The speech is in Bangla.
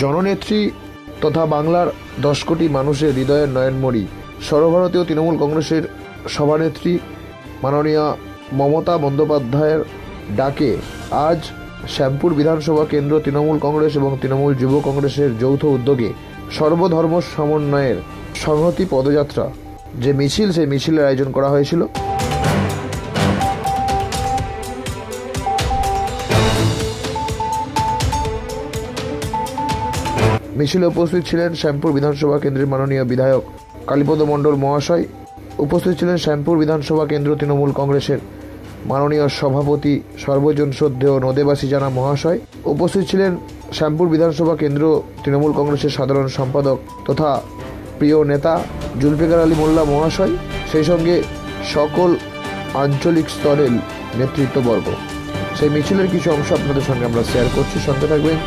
জননেত্রী তথা বাংলার 10 কোটি মানুষের হৃদয়ের নয়নমণি সর্বভারতীয় তৃণমূল কংগ্রেসের সভানেত্রী মাননীয়া মমতা বন্দ্যোপাধ্যায়ের ডাকে আজ শ্যামপুর বিধানসভা কেন্দ্র তৃণমূল কংগ্রেস এবং তৃণমূল যুব কংগ্রেসের যৌথ উদ্যোগে সর্বধর্ম সমন্বয়ের সংহতি পদযাত্রা যে মিছিল, সেই মিছিলের আয়োজন করা হয়েছিল। মিছিলে উপস্থিত ছিলেন শ্যামপুর বিধানসভা কেন্দ্রের মাননীয় বিধায়ক কালীপদ মণ্ডল মহাশয়, উপস্থিত ছিলেন শ্যামপুর বিধানসভা কেন্দ্র তৃণমূল কংগ্রেসের মাননীয় সভাপতি সর্বজন শ্রদ্ধেয় নদেবাসী জানা মহাশয়, উপস্থিত ছিলেন শ্যামপুর বিধানসভা কেন্দ্র তৃণমূল কংগ্রেসের সাধারণ সম্পাদক তথা প্রিয় নেতা জুলফিকার আলী মোল্লা মহাশয়, সেই সঙ্গে সকল আঞ্চলিক স্তরের নেতৃত্ববর্গ। সেই মিছিলের কিছু অংশ আপনাদের সঙ্গে আমরা শেয়ার করছি, সঙ্গে থাকবেন।